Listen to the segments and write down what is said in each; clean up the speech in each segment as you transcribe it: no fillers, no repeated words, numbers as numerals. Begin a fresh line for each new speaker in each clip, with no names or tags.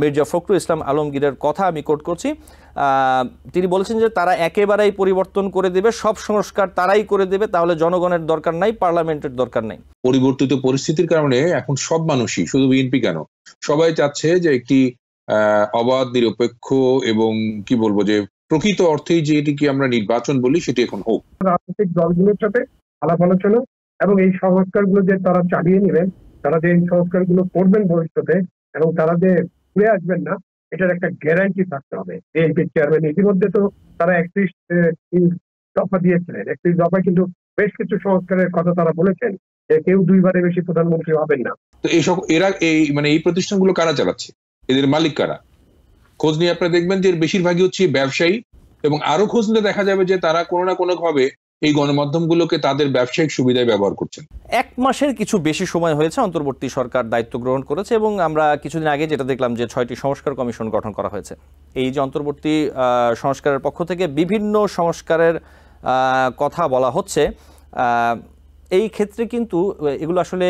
মির্জা ফখরুল ইসলাম আলমগীরের কথা আমি কোট করছি। তিনি বলেছেন যে তারা একেবারেই পরিবর্তন করে দেবে, সব সংস্কার তারাই করে দেবে, তাহলে জনগণের দরকার নাই, পার্লামেন্টের দরকার নাই।
পরিবর্তিত পরিস্থিতির কারণে এখন সব মানুষই, শুধু বিএনপি কেন, সবাই চাচ্ছে যে একটি অবাধ, নিরপেক্ষ এবং কি বলবো যে প্রকৃত অর্থেই যে এটিকে আমরা নির্বাচন বলি সেটি এখন হোক।
রাজনৈতিক দলগুলোর সাথে আলাপ আলোচনা এবং এই সংস্কারগুলো যে তারা চালিয়ে নেবেন, তারা যে এই সংস্কারগুলো করবেন ভবিষ্যতে এবং তারা যে ঘুরে আসবেন না, এটার একটা গ্যারান্টি থাকতে হবে। বিএনপির চেয়ারম্যান ইতিমধ্যে তো তারা 31 দফা দিয়েছিলেন, 31 দফায় কিন্তু বেশ কিছু সংস্কারের কথা তারা বলেছেন যে কেউ দুইবারের বেশি প্রধানমন্ত্রী হবেন না।
তো এরা এই প্রতিষ্ঠানগুলো কারা চালাচ্ছে, এদের মালিক কারা? খোঁজ নিয়ে আপনারা দেখবেন যে বেশিরভাগই হচ্ছে ব্যবসায়ী, এবং আরো খোঁজ নিলে দেখা যাবে যে তারা কোনো না কোনো ভাবে এই গণমাধ্যমগুলোকে তাদের ব্যবসায়িক সুবিধায় ব্যবহার করছেন।
1 মাসের কিছু বেশি সময় হয়েছে অন্তর্বর্তী সরকার দায়িত্ব গ্রহণ করেছে, এবং আমরা কিছুদিন আগে যেটা দেখলাম যে 6টি সংস্কার কমিশন গঠন করা হয়েছে। এই যে অন্তর্বর্তী সংস্কারের পক্ষ থেকে বিভিন্ন সংস্কারের কথা বলা হচ্ছে, এই ক্ষেত্রে কিন্তু এগুলো আসলে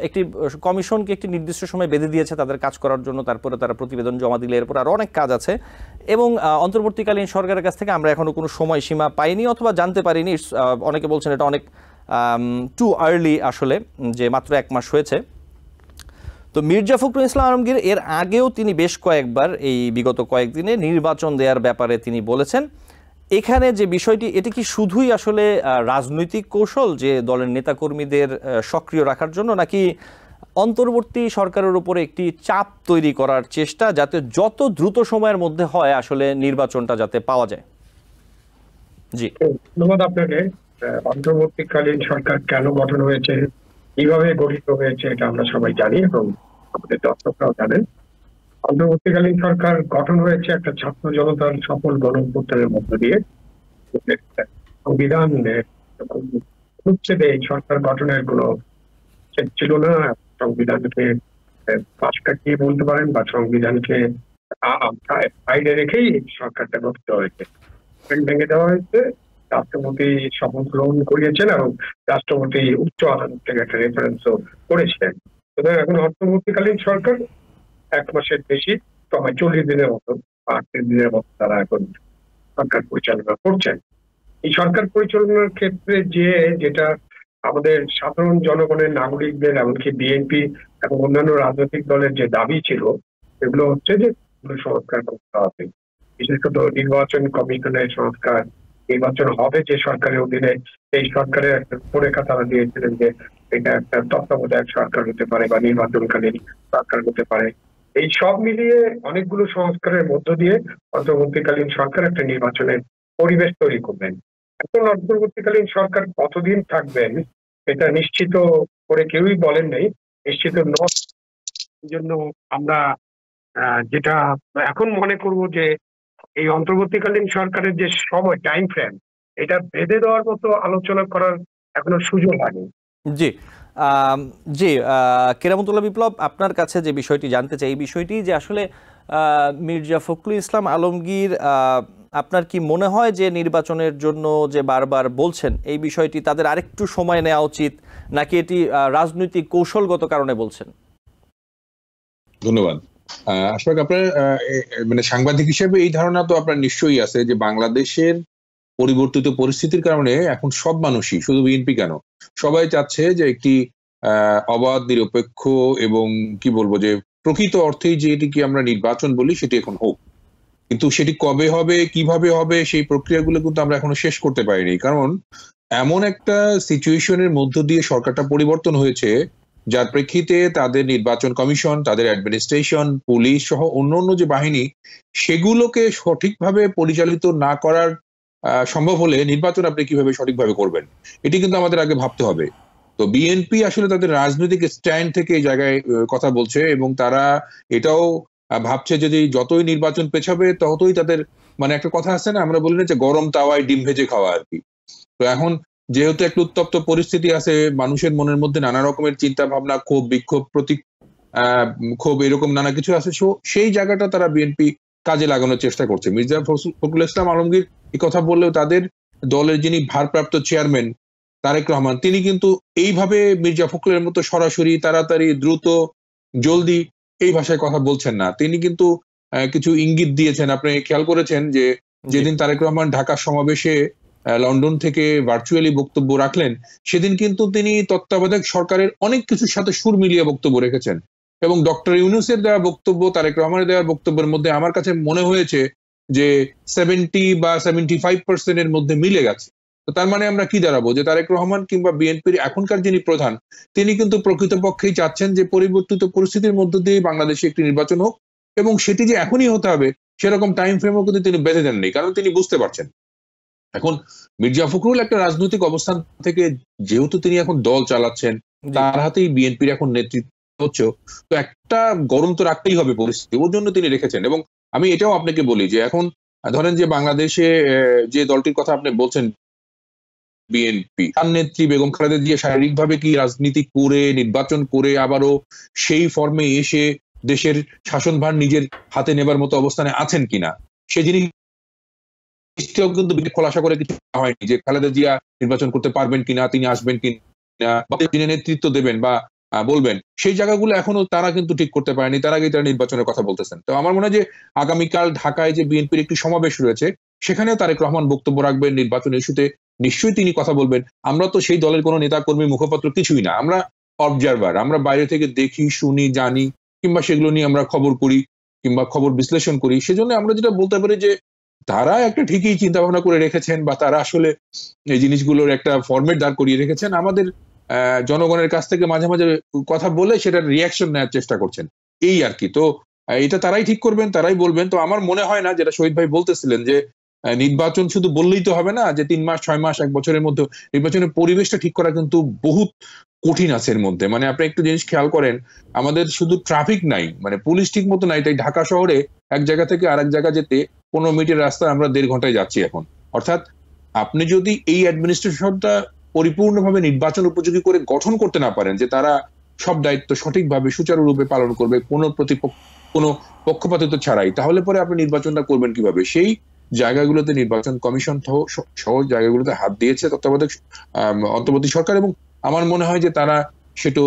একটি কমিশনকে একটি নির্দিষ্ট সময় বেঁধে দিয়েছে তাদের কাজ করার জন্য, তারপরে তারা প্রতিবেদন জমা দিলে এরপর আরও অনেক কাজ আছে। এবং অন্তর্বর্তীকালীন সরকারের কাছ থেকে আমরা এখনো কোনো সময়সীমা পাইনি অথবা জানতে পারিনি। অনেকে বলছেন এটা অনেক টু আর্লি আসলে, যে মাত্র 1 মাস হয়েছে। তো মির্জা ফখরুল ইসলাম আলমগীর এর আগেও তিনি বেশ কয়েকবার এই বিগত কয়েকদিনে নির্বাচন দেওয়ার ব্যাপারে তিনি বলেছেন। এখানে যে বিষয়টি, এটি কি শুধুই আসলে রাজনৈতিক কৌশল যে দলের নেতাকর্মীদের সক্রিয় রাখার জন্য, নাকি অন্তর্বর্তী সরকারের উপরে একটি চাপ তৈরি করার চেষ্টা যাতে যত দ্রুত সময়ের মধ্যে হয় আসলে নির্বাচনটা যাতে পাওয়া যায়? জি,
ধন্যবাদ আপনাকে। অন্তর্বর্তীকালীন সরকার কেন গঠন হয়েছে, কিভাবে গঠিত হয়েছে, এটা আমরা সবাই জানি এবং আমাদের দর্শকরাও জানেন। অন্তর্বর্তীকালীন সরকার গঠন হয়েছে একটা ছাত্র জনতার সফল গণঅভ্যুত্থানের মধ্য দিয়ে। সংবিধান অনুচ্ছেদে এই সরকার গঠনের কোনো ছিল না। সংবিধানকে পাশ কাটিয়ে বলতে পারেন বা সংবিধানকে বাইরে রেখেই সরকারটা গঠিত হয়েছে। ভেঙে দেওয়া হয়েছে, রাষ্ট্রপতি শপথ গ্রহণ করিয়েছেন এবং রাষ্ট্রপতি উচ্চ আদালত থেকে একটা রেফারেন্সও করেছিলেন। সুতরাং এখন অন্তর্বর্তীকালীন সরকার 1 মাসের বেশি সময়, 40 দিনের মতো, 38 দিনের মতো তারা এখন সরকার পরিচালনা করছেন। এই সরকার পরিচালনার ক্ষেত্রে যেটা আমাদের সাধারণ জনগণের, নাগরিকদের, এমনকি বিএনপি এবং অন্যান্য রাজনৈতিক দলের যে দাবি ছিল, এগুলো হচ্ছে যে সংস্কার করতে হবে। বিশেষত নির্বাচন কমিশনের সংস্কার, নির্বাচন হবে যে সরকারের অধীনে, এই সরকারের একটা রূপরেখা তারা দিয়েছিলেন যে এটা একটা তত্ত্বাবধায়ক সরকার হতে পারে বা নির্বাচনকালীন সরকার হতে পারে। এই সব মিলিয়ে অনেকগুলো সংস্কারের মধ্য দিয়ে অন্তর্বর্তীকালীন সরকার একটা নির্বাচনের পরিবেশ তৈরি করবেন। এখন অন্তর্বর্তীকালীন সরকার কতদিন থাকবেন এটা নিশ্চিত করে কেউই বলেন নাই, নিশ্চিত নয়। এই জন্য আমরা যেটা এখন মনে করব যে এই অন্তর্বর্তীকালীন সরকারের যে সময়, টাইম ফ্রেম, এটা বেঁধে দেওয়ার মতো আলোচনা করার এখনো সুযোগ হয়নি।
জি, জি, কেরামতুল্লাহ বিপ্লব, আপনার কাছে যে বিষয়টি জানতে চাই, এই বিষয়টি যে আসলে মির্জা ফখরুল ইসলাম আলমগীর, আপনার কি মনে হয় যে নির্বাচনের জন্য যে বারবার বলছেন এই বিষয়টি তাদের আরেকটু সময় নেওয়া উচিত, নাকি এটি রাজনৈতিক কৌশলগত কারণে বলছেন?
ধন্যবাদ। আসলে আপনার মানে সাংবাদিক হিসেবে এই ধারণা তো আপনার নিশ্চয়ই আছে যে বাংলাদেশের পরিবর্তিত পরিস্থিতির কারণে এখন সব মানুষই, শুধু বিএনপি কেন, সবাই চাচ্ছে যে একটি অবাধ, নিরপেক্ষ এবং কি বলবো যে প্রকৃত অর্থেই যে এটিকে আমরা নির্বাচন বলি সেটি এখন হোক। কিন্তু সেটি কবে হবে, কিভাবে হবে, সেই প্রক্রিয়াগুলো কিন্তু আমরা এখনো শেষ করতে পারিনি। কারণ এমন একটা সিচুয়েশনের মধ্য দিয়ে সরকারটা পরিবর্তন হয়েছে যার প্রেক্ষিতে তাদের নির্বাচন কমিশন, তাদের অ্যাডমিনিস্ট্রেশন, পুলিশ সহ অন্যান্য যে বাহিনী, সেগুলোকে সঠিকভাবে পরিচালিত না করার সম্ভব হলে নির্বাচন আপনি কিভাবে সঠিকভাবে করবেন, এটি কিন্তু আমাদের আগে ভাবতে হবে। তো বিএনপি আসলে তাদের রাজনৈতিক স্ট্যান্ড থেকে এই জায়গায় কথা বলছে, এবং তারা এটাও ভাবছে যদি যতই নির্বাচন পেছাবে ততই তাদের, মানে একটা কথা আছে না, আমরা বলি না যে গরম তাওয়ায় ডিম ভেজে খাওয়া আর কি। তো এখন যেহেতু একটা উত্তপ্ত পরিস্থিতি আছে, মানুষের মনের মধ্যে নানা রকমের চিন্তা ভাবনা, ক্ষোভ, বিক্ষোভ, ক্ষোভ, এরকম নানা কিছু আছে, সেই জায়গাটা তারা বিএনপি কাজে লাগানোর চেষ্টা করছে। মির্জা ফখরুল ইসলাম আলমগীর এই কথা বললেও তাদের দলের যিনি ভারপ্রাপ্ত চেয়ারম্যান তারেক রহমান, তিনি কিন্তু এইভাবে মির্জা ফখরুলের মতো সরাসরি, তাড়াতাড়ি, দ্রুত, জলদি এই ভাষায় কথা বলছেন না। তিনি কিন্তু কিছু ইঙ্গিত দিয়েছেন। আপনি খেয়াল করেছেন যে যেদিন তারেক রহমান ঢাকা সমাবেশে লন্ডন থেকে ভার্চুয়ালি বক্তব্য রাখলেন, সেদিন কিন্তু তিনি তত্ত্বাবধায়ক সরকারের অনেক কিছুর সাথে সুর মিলিয়ে বক্তব্য রেখেছেন। এবং ডক্টর ইউনূসের দেওয়া বক্তব্য, তারেক রহমানের দেওয়া বক্তব্যের মধ্যে আমার কাছে মনে হয়েছে যে 70 বা 75% এর মধ্যে মিলে গেছে। তো তার মানে আমরা কি দাঁড়াবো, যে তারেক রহমান কিংবা বিএনপির এখনকার যিনি প্রধান, তিনি কিন্তু প্রকৃতপক্ষেই চাচ্ছেন যে পরিবর্তিত পরিস্থিতির মধ্য দিয়ে বাংলাদেশে একটি নির্বাচন হোক, এবং সেটি যে এখনই হতে হবে সেরকম টাইম ফ্রেমও কিন্তু তিনি বেঁধে দেননি, কারণ তিনি বুঝতে পারছেন এখন মির্জা ফখরুল একটা রাজনৈতিক অবস্থান থেকে, যেহেতু তিনি এখন দল চালাচ্ছেন, তার হাতেই বিএনপির এখন নেতৃত্ব হচ্ছে, তো একটা গরম তো রাখতেই হবে পরিস্থিতি, ওর জন্য তিনি রেখেছেন। এবং আমি এটাও আপনাকে বলি যে এখন ধরেন যে বাংলাদেশে যে দলটির কথা আপনি বলছেন বিএনপি, তার নেত্রী বেগম খালেদা জিয়া শারীরিকভাবে কি রাজনীতি করে নির্বাচন করে আবারও সেই ফর্মে এসে দেশের শাসনভার নিজের হাতে নেবার মতো অবস্থানে আছেন কিনা, সে জিনিস কিন্তু খোলাসা করে কিছু হয়নি যে খালেদা জিয়া নির্বাচন করতে পারবেন কিনা, তিনি আসবেন কিনা, তিনি নেতৃত্ব দেবেন বা বলবেন, সেই জায়গাগুলো এখনো তারা কিন্তু ঠিক করতে পারেনি। তার আগেই তারা নির্বাচনের কথা বলতেছেন। তো আমার মনে হয় যে আগামীকাল ঢাকায় যে বিএনপির একটি সমাবেশ রয়েছে, সেখানেও তারেক রহমান বক্তব্য রাখবেন, নির্বাচন ইস্যুতে নিশ্চয়ই তিনি কথা বলবেন। আমরা তো সেই দলের কোনো নেতা কর্মী মুখপাত্র কিছুই না, আমরা অবজারভার, আমরা বাইরে থেকে দেখি, শুনি, জানি, কিংবা সেগুলো নিয়ে আমরা খবর করি কিংবা খবর বিশ্লেষণ করি। সেজন্য আমরা যেটা বলতে পারি যে তারা একটা ঠিকই চিন্তা ভাবনা করে রেখেছেন, বা তারা আসলে এই জিনিসগুলোর একটা ফরম্যাট দাঁড় করিয়ে রেখেছেন, আমাদের জনগণের কাছ থেকে মাঝে মাঝে কথা বলে সেটার রিয়াকশন নেওয়ার চেষ্টা করছেন, এই আর কি। তো এটা তারাই ঠিক করবেন, তারাই বলবেন। তো আমার মনে হয় না, যেটা শহীদ ভাই বলতেছিলেন যে নির্বাচন শুধু বললেই তো হবে না, যে 3 মাস 6 মাস 1 বছরের মধ্যে নির্বাচনের পরিবেশটা ঠিক করা কিন্তু বহুত কঠিন আছে এর মধ্যে। মানে আপনি একটু জিনিস খেয়াল করেন, আমাদের শুধু ট্রাফিক নাই, মানে পুলিশ ঠিক মতো নাই, তাই ঢাকা শহরে এক জায়গা থেকে আরেক জায়গা যেতে 15 মিনিটের রাস্তা আমরা 1.5 ঘন্টায় যাচ্ছি এখন। অর্থাৎ আপনি যদি এই অ্যাডমিনিস্ট্রেশনটা পরিপূর্ণভাবে নির্বাচন উপযোগী করে গঠন করতে না পারেন, যে তারা সব দায়িত্ব সঠিকভাবে সুচারুরূপে পালন করবে, কোনো পক্ষপাতিত্ব ছাড়াই, তাহলে পরে আপনি নির্বাচনটা করবেন কিভাবে? সেই জায়গাগুলোতে নির্বাচন কমিশন সহ জায়গাগুলোতে হাত দিয়েছে তত্ত্বাবধায়ক অন্তর্বর্তী সরকার, এবং আমার মনে হয় যে তারা সেটা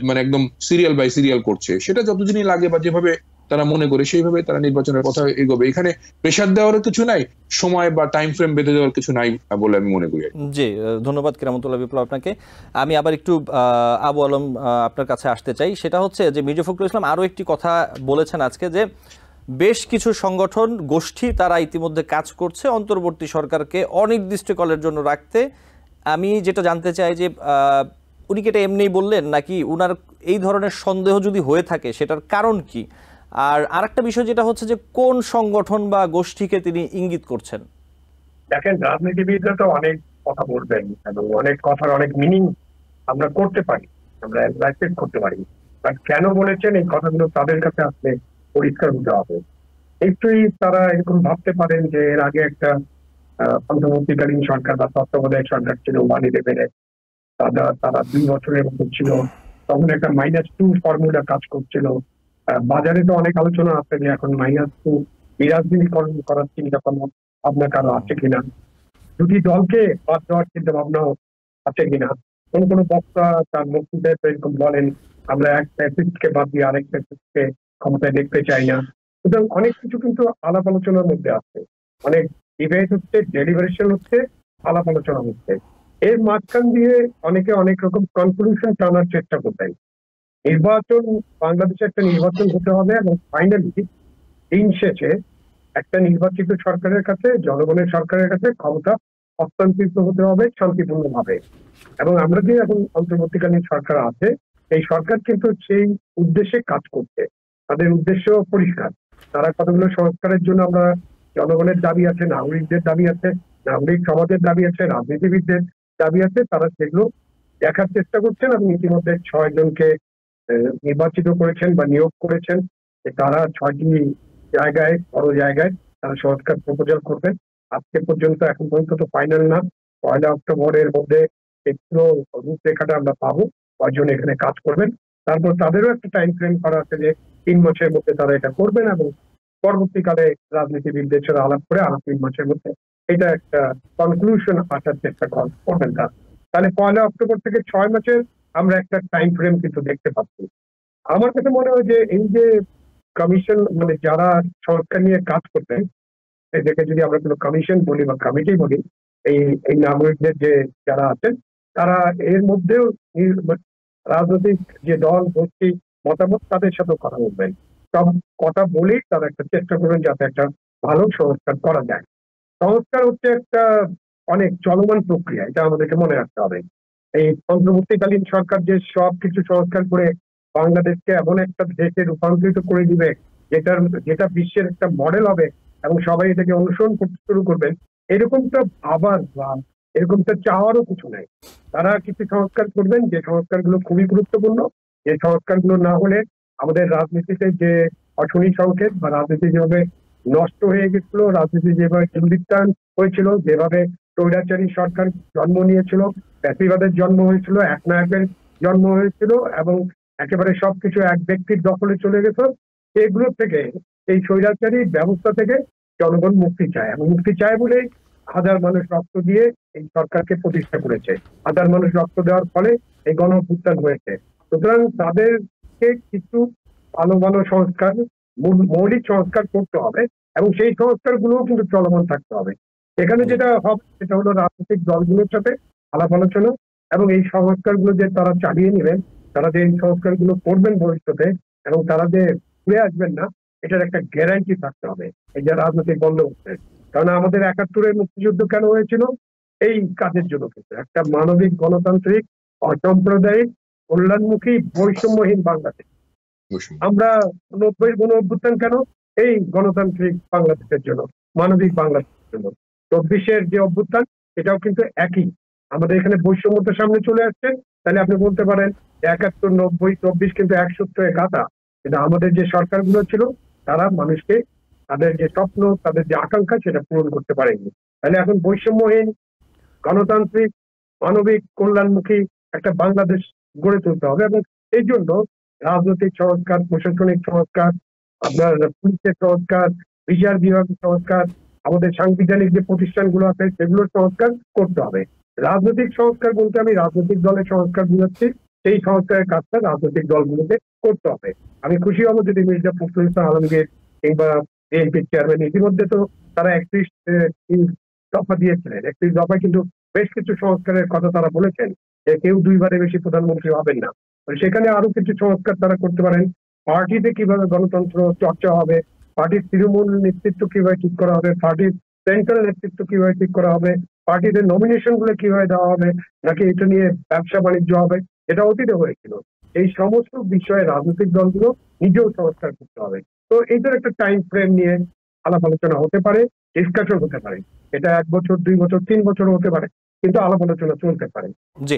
মানে একদম সিরিয়াল বাই সিরিয়াল করছে। সেটা যতদিনই লাগে বা যেভাবে তারা মনে করে সেইভাবে তারা নির্বাচনের কথা এগোবে। এখানে প্রেশার দেওয়ারও কিছু নাই, সময় বা টাইম ফ্রেম বেঁধে দেওয়ার কিছু নাই বলে আমি মনে করি।
জি, ধন্যবাদ কেরামতুল্লাহ বিপ্লব আপনাকে। আমি আবার একটু আবু আলম আপনার কাছে আসতে চাই। সেটা হচ্ছে যে মির্জা ফখরুল ইসলাম আরও একটি কথা বলেছেন আজকে, যে বেশ কিছু সংগঠন গোষ্ঠী তারা ইতিমধ্যে কাজ করছে অন্তর্বর্তী সরকারকে অনির্দিষ্টকালের জন্য রাখতে। আমি যেটা জানতে চাই যে উনি কি এটা এমনিই বললেন, নাকি উনার এই ধরনের সন্দেহ যদি হয়ে থাকে সেটার কারণ কি? আর আরেকটা বিষয় যেটা হচ্ছে যে কোন সংগঠন বা গোষ্ঠীকে তিনি ইঙ্গিত করছেন?
দেখেন, রাজনীতিবিদরা তো অনেক কথা বলবেন এবং অনেক কথার অনেক মিনিং আমরা করতে পারি, আমরা অ্যানালাইসিস করতে পারি, বাট কেন বলেছেন এই কথাগুলো তাদের কাছে আসলে পরিষ্কার হতে হবে। নিশ্চয়ই তারা এরকম ভাবতে পারেন যে এর আগে একটা অন্তর্বর্তীকালীন সরকার বা তত্ত্বাবধায়ক সরকার ছিল, ওয়ানি লেভেলে তারা 2 বছরের মতো ছিল, তখন একটা -2 ফর্মুলা কাজ করছিল। বাজারে তো অনেক আলোচনা আছে যে এখন -2 বিরাজনীতিকরণ করার চিন্তা ভাবনা কারো আছে কিনা, দুটি দলকে বাদ দেওয়ার চিন্তা ভাবনা আছে কিনা। কোন কোন বক্তা তার বক্তৃতায় এরকম বলেন, আমরা এক ফ্যাসিস্টকে বাদ দিয়ে আরেক ফ্যাসিস্টকে ক্ষমতায় দেখতে চাই না। সুতরাং অনেক কিছু কিন্তু আলাপ আলোচনার মধ্যে আছে, অনেক ডিবেট হচ্ছে, ডেলিভারেশন হচ্ছে, আলাপ আলোচনা হচ্ছে। এর মাঝখান দিয়ে অনেকে অনেক রকম কনক্লুশন টানার চেষ্টা করতেন। নির্বাচন, বাংলাদেশে একটা নির্বাচন হতে হবে এবং ফাইনালি দিন শেষে একটা নির্বাচিত সরকারের কাছে, জনগণের সরকারের কাছে ক্ষমতা হস্তান্তরিত হতে হবে শান্তিপূর্ণভাবে। এবং আমরা যে এখন অন্তর্বর্তীকালীন সরকার আছে, এই সরকার কিন্তু সেই উদ্দেশ্যে কাজ করছে, তাদের উদ্দেশ্য পরিষ্কার। তারা কতগুলো সংস্কারের জন্য আমরা, জনগণের দাবি আছে, নাগরিকদের দাবি আছে, নাগরিক সমাজের দাবি আছে, রাজনীতিবিদদের দাবি আছে, তারা সেগুলো দেখার চেষ্টা করছেন এবং ইতিমধ্যে 6 জনকে নির্বাচিত করেছেন বা নিয়োগ করেছেন। তারা 6টি জায়গায়, বড় জায়গায় তারা সংস্কার প্রপোজাল করবেন। আজকে পর্যন্ত, এখন পর্যন্ত তো ফাইনাল না, 1 অক্টোবরের মধ্যে একটু রূপরেখাটা আমরা পাবো, কয়জন এখানে কাজ করবেন। তারপর তাদেরও একটা টাইম ফ্রেম করা আছে যে 3 মাসের মধ্যে তারা এটা করবেন, এবং পরবর্তীকালে রাজনীতিবিদদের সাথে আলাপ করে আরো 3 মাসের মধ্যে এটা একটা কনক্লুশন আসার চেষ্টা করবেন তারা। তাহলে 1 অক্টোবর থেকে 6 মাসের আমরা একটা টাইম ফ্রেম কিন্তু দেখতে পাচ্ছি। আমার কাছে মনে হয় যে এই যে কমিশন, মানে যারা সংস্কার নিয়ে কাজ করতেন, এদেরকে যদি আমরা কোনো কমিশন বলি বা কমিটি বলি, এই এই নাগরিকদের যে যারা আছেন, তারা এর মধ্যেও রাজনৈতিক যে দল গোষ্ঠী মতামত তাদের সাথে কথা বলবেন। সব কথা বলেই তারা একটা চেষ্টা করবেন যাতে একটা ভালো সংস্কার করা যায়। সংস্কার হচ্ছে একটা অনেক চলমান প্রক্রিয়া, এটা আমাদেরকে মনে রাখতে হবে। এই অন্তর্বর্তীকালীন সরকার যে সবকিছু সংস্কার করে বাংলাদেশকে এমন একটা দেশে রূপান্তরিত করে দিবে যেটার যেটা বিশ্বের একটা মডেল হবে এবং সবাই এটাকে অনুসরণ করতে শুরু করবেন, এরকমটা ভাবার বা এরকমটা চাওয়ারও কিছু নেই। তারা কিছু সংস্কার করবেন যে সংস্কারগুলো খুবই গুরুত্বপূর্ণ, যে সংস্কারগুলো না হলে আমাদের রাজনীতিতে যে অশনি সংকেত বা রাজনীতি যেভাবে নষ্ট হয়ে গেছিল, রাজনীতি যেভাবে দুর্বৃত্তায়ন হয়েছিল, যেভাবে স্বৈরাচারী সরকার জন্ম নিয়েছিল, ফ্যাসিবাদের জন্ম হয়েছিল, একনায়কের জন্ম হয়েছিল এবং একেবারে সবকিছু এক ব্যক্তির দখলে চলে গেছে, এগুলো থেকে, এই স্বৈরাচারী ব্যবস্থা থেকে জনগণ মুক্তি চায় এবং মুক্তি চায় বলেই হাজার মানুষ রক্ত দিয়ে এই সরকারকে প্রতিষ্ঠা করেছে। হাজার মানুষ রক্ত দেওয়ার ফলে এই গণ অভ্যুত্থান হয়েছে। সুতরাং তাদেরকে কিছু ভালো ভালো সংস্কার, মৌলিক সংস্কার করতে হবে এবং সেই সংস্কার গুলোও কিন্তু চলমান থাকতে হবে। এখানে যেটা হবে সেটা হলো রাজনৈতিক দলগুলোর সাথে আলাপ আলোচনা এবং এই সংস্কার গুলো যে তারা চালিয়ে নেবেন, তারা যে এই সংস্কার গুলো করবেন ভবিষ্যতে এবং তারা যে ঘুরে আসবেন না, এটার একটা গ্যারান্টি থাকতে হবে এই যে রাজনৈতিক বন্দোবস্তে। কারণ আমাদের ৭১-এর মুক্তিযুদ্ধ কেন হয়েছিল? এই কাজের জন্য, কিন্তু একটা মানবিক, গণতান্ত্রিক, অসাম্প্রদায়িক, কল্যাণমুখী, বৈষম্যহীন বাংলাদেশ। আমরা ৯০-এর গণ অভ্যুত্থান কেন? এই গণতান্ত্রিক বাংলাদেশের জন্য, মানবিক বাংলাদেশের জন্য। ২৪-এর যে অভ্যুত্থান, এটাও কিন্তু একই। আমাদের এখানে বৈষম্যতা সামনে চলে আসছে, তাহলে আপনি বলতে পারেন ৭১, ৯০, ২৪ কিন্তু এক সূত্রে গাঁথা। কিন্তু আমাদের যে সরকারগুলো ছিল, তারা মানুষকে তাদের যে স্বপ্ন, তাদের যে আকাঙ্ক্ষা, সেটা পূরণ করতে পারেনি। তাহলে এখন বৈষম্যহীন, গণতান্ত্রিক, মানবিক, কল্যাণমুখী একটা বাংলাদেশ গড়ে তুলতে হবে এবং এই জন্য রাজনৈতিক সংস্কার, প্রশাসনিক সংস্কার, আপনার পুলিশের সংস্কার, বিচার বিভাগের সংস্কার, আমাদের সাংবিধানিক যে প্রতিষ্ঠানগুলো আছে সেগুলোর সংস্কার করতে হবে। রাজনৈতিক সংস্কার বলতে আমি রাজনৈতিক দলের সংস্কার বুঝাচ্ছি, সেই সংস্কারের কাজটা রাজনৈতিক দলগুলোকে করতে হবে। আমি খুশি হব যদি মির্জা ফখরুল ইসলাম আলমগীর কিংবা বিএনপির চেয়ারম্যান, ইতিমধ্যে তো তারা ৩১ দফা দিয়েছিলেন, ৩১ দফায় কিন্তু বেশ কিছু সংস্কারের কথা তারা বলেছেন যে কেউ ২বারের বেশি প্রধানমন্ত্রী হবেন না। সেখানে আরো কিছু সংস্কার তারা করতে পারেন। পার্টিতে কিভাবে গণতন্ত্র চর্চা হবে, পার্টির তৃণমূল নেতৃত্ব কিভাবে ঠিক করা হবে, পার্টির সেন্ট্রাল নেতৃত্ব কিভাবে ঠিক করা হবে, পার্টিতে নমিনেশন গুলো কিভাবে দেওয়া হবে, নাকি এটা নিয়ে ব্যবসা বাণিজ্য হবে, এটা অতীতে হয়েছিল। এই সমস্ত বিষয়ে রাজনৈতিক দলগুলো নিজেও সংস্কার করতে হবে। তো এইটার একটা টাইম ফ্রেম নিয়ে আলাপ আলোচনা হতে পারে, ডিসকাশন হতে পারে। এটা ১ বছর, ২ বছর, ৩ বছর হতে পারে, কিন্তু আলাপ আলোচনা চলতে পারে।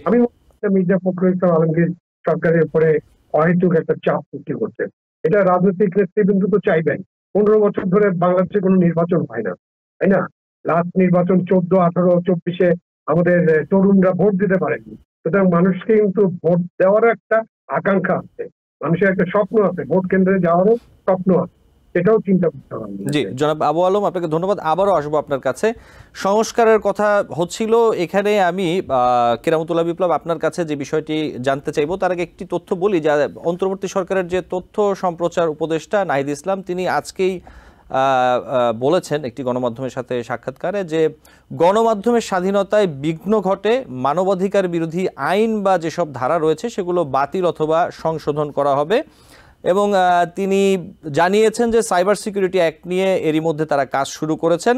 আমি মির্জা ফখরুল ইসলাম আলমগীর সরকারের উপরে অহেতুক একটা চাপ সৃষ্টি করছে। এটা রাজনৈতিক নেতৃবৃন্দ তো চাইবেন। ১৫ বছর ধরে বাংলাদেশে কোনো নির্বাচন হয় না, তাই না? লাস্ট নির্বাচন ১৪, ১৮, ২৪-এ আমাদের তরুণরা ভোট দিতে পারেনি। সুতরাং মানুষকে কিন্তু ভোট দেওয়ারও একটা আকাঙ্ক্ষা আছে, মানুষের একটা স্বপ্ন আছে, ভোট কেন্দ্রে যাওয়ারও স্বপ্ন আছে, সেটাও চিন্তা করতে হবে।
জি জনাব আবু আলম, আপনাকে ধন্যবাদ। আবারও আসবো আপনার কাছে। সংস্কারের কথা হচ্ছিল, এখানে আমি কেরামতুল্লাহ বিপ্লব আপনার কাছে যে বিষয়টি জানতে চাইবো, তার আগে একটি তথ্য বলি। যা অন্তর্বর্তী সরকারের যে তথ্য সম্প্রচার উপদেষ্টা নাহিদ ইসলাম, তিনি আজকেই বলেছেন একটি গণমাধ্যমের সাথে সাক্ষাৎকারে যে গণমাধ্যমের স্বাধীনতায় বিঘ্ন ঘটে, মানবাধিকার বিরোধী আইন বা যেসব ধারা রয়েছে সেগুলো বাতিল অথবা সংশোধন করা হবে। এবং তিনি জানিয়েছেন যে সাইবার সিকিউরিটি অ্যাক্ট নিয়ে এরই মধ্যে তারা কাজ শুরু করেছেন।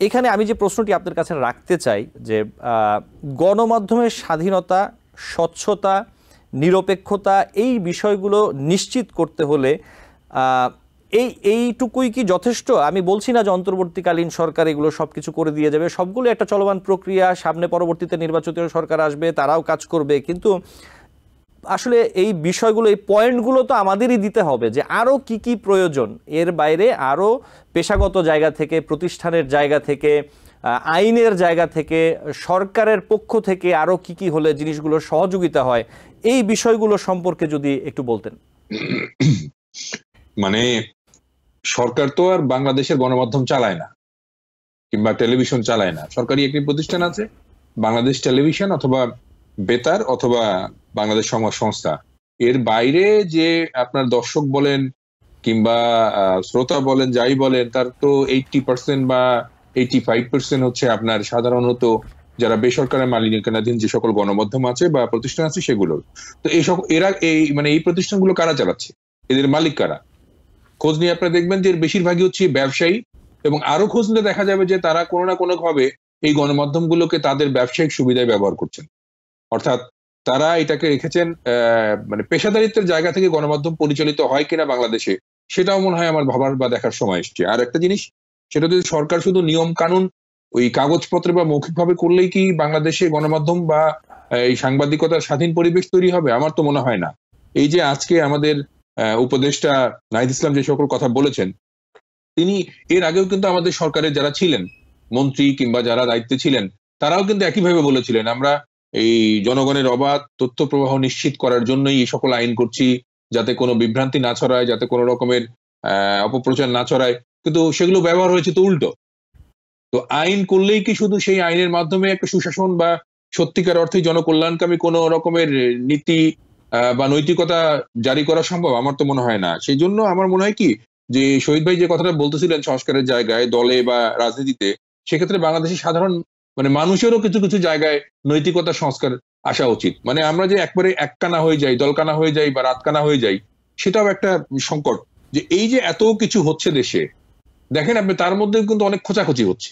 এখানে আমি যে প্রশ্নটি আপনার কাছে রাখতে চাই যে গণমাধ্যমের স্বাধীনতা, স্বচ্ছতা, নিরপেক্ষতা, এই বিষয়গুলো নিশ্চিত করতে হলে এইটুকুই কি যথেষ্ট? আমি বলছি না যে অন্তর্বর্তীকালীন সরকার এগুলো সব কিছু করে দিয়ে যাবে, সবগুলো একটা চলমান প্রক্রিয়া, সামনে পরবর্তীতে নির্বাচিত সরকার আসবে, তারাও কাজ করবে, কিন্তু আসলে এই বিষয়গুলো, এই পয়েন্টগুলো তো আমাদেরই দিতে হবে যে আরও কি কি প্রয়োজন। এর বাইরে আরও পেশাগত জায়গা থেকে, প্রতিষ্ঠানের জায়গা থেকে, আইনের জায়গা থেকে, সরকারের পক্ষ থেকে আরও কি কি হলে জিনিসগুলো সহযোগিতা হয়, এই বিষয়গুলো সম্পর্কে যদি একটু বলতেন।
মানে সরকার তো আর বাংলাদেশের গণমাধ্যম চালায় না কিংবা টেলিভিশন চালায় না। সরকারি একটি প্রতিষ্ঠান আছে, বাংলাদেশ টেলিভিশন অথবা বেতার অথবা বাংলাদেশ সংবাদ সংস্থা। এর বাইরে যে আপনার দর্শক বলেন কিংবা শ্রোতা বলেন, যাই বলেন, তার তো 80% বা 85% হচ্ছে আপনার সাধারণত যারা বেসরকারি মালিকানাধীন যে সকল গণমাধ্যম আছে বা প্রতিষ্ঠান আছে সেগুলোর। তো এই সকল এরা এই প্রতিষ্ঠানগুলো কারা চালাচ্ছে, এদের মালিক কারা? খোঁজ নিয়ে আপনারা দেখবেন যে বেশিরভাগই হচ্ছে ব্যবসায়ী, এবং আরো খোঁজ নিলে দেখা যাবে যে তারা কোনো না কোনো ভাবে এই গণমাধ্যমগুলোকে তাদের ব্যবসায়িক সুবিধায় ব্যবহার করছেন। অর্থাৎ তারা এটাকে রেখেছেন মানে পেশাদারিত্বের জায়গা থেকে গণমাধ্যম পরিচালিত হয় কিনা বাংলাদেশে, সেটাও মনে হয় আমার ভাবার বা দেখার সময় এসছে। আর একটা জিনিস, সেটা যদি সরকার শুধু নিয়ম কানুন ওই কাগজপত্রে বা মৌখিকভাবে করলেই কি বাংলাদেশে গণমাধ্যম বা এই সাংবাদিকতার স্বাধীন পরিবেশ তৈরি হবে? আমার তো মনে হয় না। এই যে আজকে আমাদের উপদেষ্টা নাহিদ ইসলাম যে সকল কথা বলেছেন, তিনি এর আগেও কিন্তু আমাদের সরকারের যারা ছিলেন মন্ত্রী কিংবা যারা দায়িত্বে ছিলেন, তারাও কিন্তু একইভাবে বলেছিলেন, আমরা এই জনগণের অবাধ তথ্য প্রবাহ নিশ্চিত করার জন্যই এই সকল আইন করছি, যাতে কোনো বিভ্রান্তি না ছড়ায়, যাতে কোনো রকমের অপপ্রচার না ছড়ায়। কিন্তু সেগুলো ব্যবহার হয়েছে তো উল্টো। তো আইন করলেই কি শুধু সেই আইনের মাধ্যমে একটা সুশাসন বা সত্যিকার অর্থে জনকল্যাণকামী কোনো রকমের নীতি বা নৈতিকতা জারি করা সম্ভব? আমার তো মনে হয় না। সেই জন্য আমার মনে হয় কি, যে শহীদ ভাই যে কথাটা বলতেছিলেন সংস্কারের জায়গায় দলে বা রাজনীতিতে, সেক্ষেত্রে বাংলাদেশের সাধারণ মানে মানুষেরও কিছু কিছু জায়গায় নৈতিকতা সংস্কার আসা উচিত। মানে আমরা যে একবারে এককানা হয়ে যাই, দলকানা হয়ে যাই বা রাতকানা হয়ে যাই, সেটাও একটা সংকট। যে এই যে এত কিছু হচ্ছে দেশে, দেখেন আপনি তার মধ্যে কিন্তু অনেক খোঁচাখুচি হচ্ছে।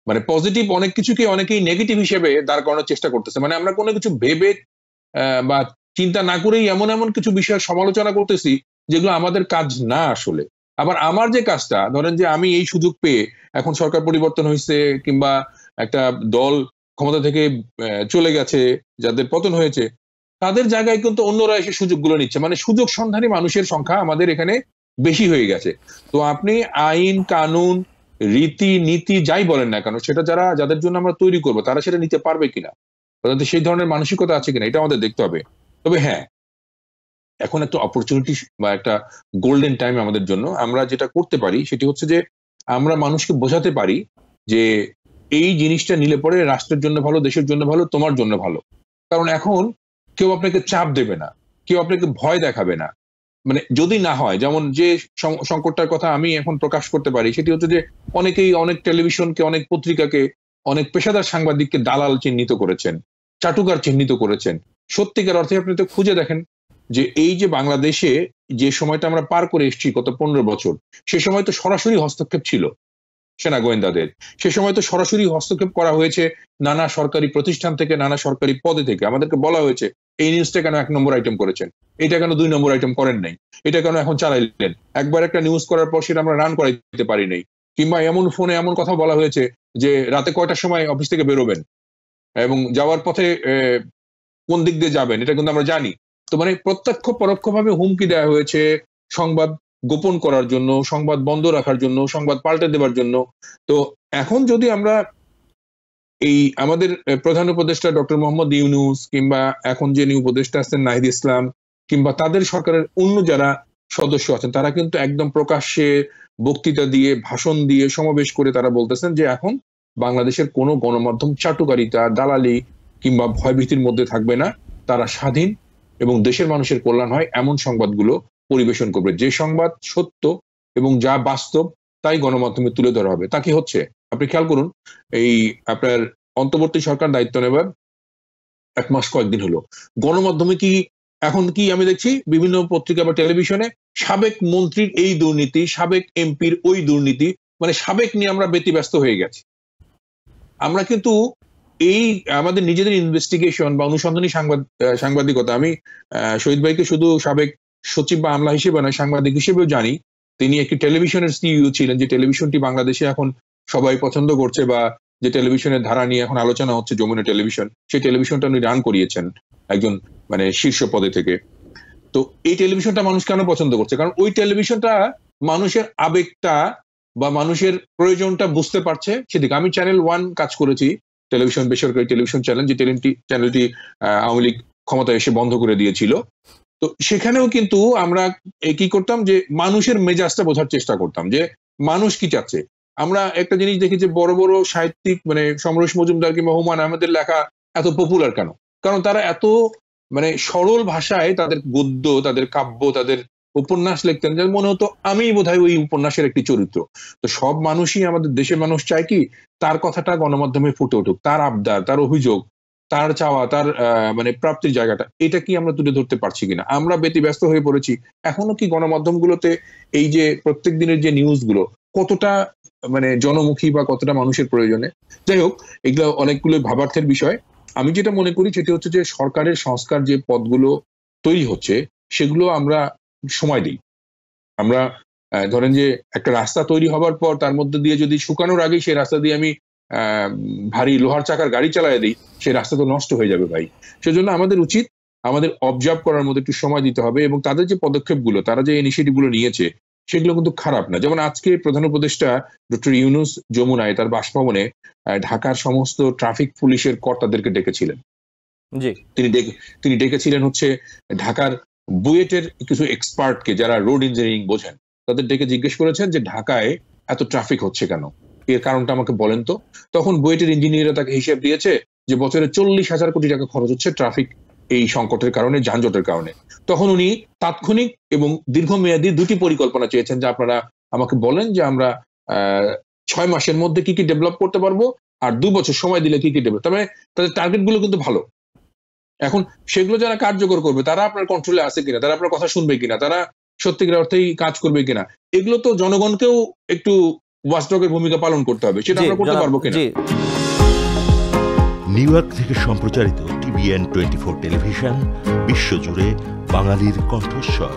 মানে পজিটিভ অনেক কিছুকে অনেকেই নেগেটিভ হিসেবে দাঁড় করানোর চেষ্টা করতেছে। মানে আমরা কোনো কিছু ভেবে বা চিন্তা না করেই এমন এমন কিছু বিষয়ের সমালোচনা করতেছি যেগুলো আমাদের কাজ না আসলে। আবার আমার যে কাজটা, ধরেন যে আমি এই সুযোগ পেয়ে, এখন সরকার পরিবর্তন হয়েছে কিংবা একটা দল ক্ষমতা থেকে চলে গেছে, যাদের পতন হয়েছে, তাদের জায়গায় কিন্তু অন্যরা এসে সুযোগগুলো নিচ্ছে। মানে সুযোগ সন্ধানী মানুষের সংখ্যা আমাদের এখানে বেশি হয়ে গেছে। তো আপনি আইন কানুন রীতি নীতি যাই বলেন না কেন, সেটা যাদের জন্য আমরা তৈরি করবো, তারা সেটা নিতে পারবে কিনা, তাদের সেই ধরনের মানসিকতা আছে কিনা, এটা আমাদের দেখতে হবে। তবে হ্যাঁ, এখন একটা অপরচুনিটি বা একটা গোল্ডেন টাইম আমাদের জন্য। আমরা যেটা করতে পারি সেটি হচ্ছে যে আমরা মানুষকে বোঝাতে পারি যে এই জিনিসটা নিলে পরে রাষ্ট্রের জন্য ভালো, দেশের জন্য ভালো, তোমার জন্য ভালো। কারণ এখন কেউ আপনাকে চাপ দেবে না, কেউ আপনাকে ভয় দেখাবে না। মানে যদি না হয়, যেমন যে সংকটটার কথা আমি এখন প্রকাশ করতে পারি, সেটি হচ্ছে যে অনেকেই অনেক টেলিভিশনকে, অনেক পত্রিকাকে, অনেক পেশাদার সাংবাদিককে দালাল চিহ্নিত করেছেন, চাটুকার চিহ্নিত করেছেন। সত্যিকার অর্থে আপনি তো খুঁজে দেখেন যে এই যে বাংলাদেশে যে সময়টা আমরা পার করে এসেছি গত 15 বছর, সে সময় তো সরাসরি হস্তক্ষেপ ছিল সেনা গোয়েন্দাদের। সে সময় তো সরাসরি হস্তক্ষেপ করা হয়েছে নানা সরকারি প্রতিষ্ঠান থেকে, নানা সরকারি পদে থেকে। আমাদেরকে বলা হয়েছে এই নিউজটা কেন 1 নম্বর আইটেম করেছেন, এটা কেন 2 নম্বর আইটেম করেন নাই, এটা কেন এখন চালাইলেন। একবার একটা নিউজ করার পর সেটা আমরা রান করাইতে পারি নাই। কিংবা এমন ফোনে এমন কথা বলা হয়েছে যে রাতে কয়টার সময় অফিস থেকে বেরোবেন এবং যাওয়ার পথে কোন দিক দিয়ে যাবেন, এটা কিন্তু আমরা জানি। তো মানে প্রত্যক্ষ পরোক্ষভাবে হুমকি দেওয়া হয়েছে সংবাদ গোপন করার জন্য, সংবাদ বন্ধ রাখার জন্য, সংবাদ পাল্টে দেওয়ার জন্য। তো এখন যদি আমরা এই আমাদের প্রধান উপদেষ্টা ডক্টর মোহাম্মদ ইউনূস কিংবা এখন যিনি উপদেষ্টা আছেন নাহিদ ইসলাম, কিংবা তাদের সরকারের অন্য যারা সদস্য আছেন, তারা কিন্তু একদম প্রকাশ্যে বক্তৃতা দিয়ে, ভাষণ দিয়ে, সমাবেশ করে তারা বলতেছেন যে এখন বাংলাদেশের কোনো গণমাধ্যম চাটুকারিতা, দালালি কিংবা ভয়ভীতির মধ্যে থাকবে না। তারা স্বাধীন এবং দেশের মানুষের কল্যাণ হয় এমন সংবাদগুলো পরিবেশন করবে। যে সংবাদ সত্য এবং যা বাস্তব তাই গণমাধ্যমে তুলে ধরা হবে। তা কি হচ্ছে? আপনি খেয়াল করুন, এই আপনার অন্তর্বর্তী সরকার দায়িত্ব নেবার 1 মাস কয়েকদিন হলো, গণমাধ্যমে কি এখন কি আমি দেখছি বিভিন্ন পত্রিকা বা টেলিভিশনে সাবেক মন্ত্রীর এই দুর্নীতি, সাবেক এমপির ওই দুর্নীতি, মানে সাবেক নিয়ে আমরা ব্যতিব্যস্ত হয়ে গেছি। আমরা কিন্তু এই আমাদের নিজেদের ইনভেস্টিগেশন বা অনুসন্ধানী সাংবাদিকতা, আমি শহীদ ভাইকে শুধু সাবেক সচিব বা আমলা হিসেবে নয়, সাংবাদিক হিসেবেও জানি। তিনি একটি টেলিভিশনের সিইও ছিলেন, যে টেলিভিশনটি বাংলাদেশে এখন সবাই পছন্দ করছে, বা যে টেলিভিশনের ধারা নিয়ে এখন আলোচনা হচ্ছে, যমুনা টেলিভিশন, সেই টেলিভিশনটা উনি রান করিয়েছেন একজন মানে শীর্ষ পদে থেকে। তো এই টেলিভিশনটা মানুষ কেন পছন্দ করছে? কারণ ওই টেলিভিশনটা মানুষের আবেগটা বা মানুষের প্রয়োজনটা বুঝতে পারছে সেদিকে। আমি চ্যানেল 1 কাজ করেছি, টেলিভিশন, বেসরকারি টেলিভিশন চ্যানেল, যে চ্যানেলটি আওয়ামী লীগ ক্ষমতায় এসে বন্ধ করে দিয়েছিল। তো সেখানেও কিন্তু আমরা কি করতাম, যে মানুষের মেজাজটা বোঝার চেষ্টা করতাম, যে মানুষ কি চাচ্ছে। আমরা একটা জিনিস দেখি যে বড় বড় সাহিত্যিক মানে সমরেশ মজুমদার কিংবা হুমায়ুন আহমেদের লেখা এত পপুলার কেন? কারণ তারা এত মানে সরল ভাষায় তাদের গদ্য, তাদের কাব্য, তাদের উপন্যাস লিখতেন, যার মনে হতো আমি বোধহয় ওই উপন্যাসের একটি চরিত্র। তো সব মানুষই, আমাদের দেশের মানুষ চায় কি তার কথাটা গণমাধ্যমে ফুটে উঠুক, তার আবদার, তার অভিযোগ, তার চাওয়া, তার মানে প্রাপ্তির জায়গাটা, এটা কি আমরা তুলে ধরতে পারছি কিনা? আমরা ব্যতিব্যস্ত হয়ে পড়েছি। এখনো কি গণমাধ্যমগুলোতে এই যে প্রত্যেক দিনের যে নিউজগুলো কতটা মানে জনমুখী বা কতটা মানুষের প্রয়োজনে? যাই হোক, এগুলো অনেকগুলো ভাবার্থের বিষয়। আমি যেটা মনে করি সেটি হচ্ছে যে সরকারের সংস্কার যে পদগুলো তৈরি হচ্ছে সেগুলো আমরা সময় দিই। আমরা ধরেন যে একটা রাস্তা তৈরি হবার পর তার মধ্যে দিয়ে যদি শুকানোর আগেই সেই রাস্তা দিয়ে আমি ভারী লোহার চাকার গাড়ি চালায় দিই, সেই রাস্তা তো নষ্ট হয়ে যাবে ভাই। সেজন্য আমাদের উচিত আমাদের অবজার্ভ করার মধ্যে একটু সময় দিতে হবে, এবং তাদের যে পদক্ষেপগুলো, তারা যে ইনিশিয়েটিভ গুলো নিয়েছে সেগুলো কিন্তু খারাপ না। যেমন আজকে প্রধান উপদেষ্টা ডক্টর ইউনূস যমুনায় তার বাসভবনে ঢাকার সমস্ত ট্রাফিক পুলিশের কর্তাদেরকে ডেকেছিলেন।
জি,
তিনি ডেকেছিলেন হচ্ছে ঢাকার বুয়েটের কিছু এক্সপার্টকে, যারা রোড ইঞ্জিনিয়ারিং বোঝেন, তাদের ডেকে জিজ্ঞেস করেছেন যে ঢাকায় এত ট্রাফিক হচ্ছে কেন, এর কারণটা আমাকে বলেন তো। তখন বুয়েটের ইঞ্জিনিয়াররা তাকে হিসেব দিয়েছে যে বছরে 40,000 কোটি টাকা খরচ হচ্ছে ট্রাফিক এই সংকটের কারণে, যানজটের কারণে। তখন উনি তাৎক্ষণিক এবং দীর্ঘমেয়াদী দুটি পরিকল্পনা চেয়েছেন, যে আপনারা আমাকে বলেন যে আমরা 6 মাসের মধ্যে কি কি ডেভেলপ করতে পারবো, আর 2 বছর সময় দিলে কি কি ডেভেলপ। তবে তাদের টার্গেট গুলো কিন্তু ভালো। এখন সেগুলো যারা কার্যকর করবে তারা আপনার কন্ট্রোলে আছে কিনা, তারা আপনার কথা শুনবে কিনা, তারা সত্যিকার অর্থেই কাজ করবে কিনা, এগুলো তো জনগণকেও একটু ওয়াচডগের ভূমিকা পালন করতে হবে। সেটা আমরা করতে পারবো কিনা।
নিউ ইয়র্ক থেকে সম্প্রচারিত TVN 24 টেলিভিশন বিশ্বজুড়ে বাঙালির কণ্ঠস্বর।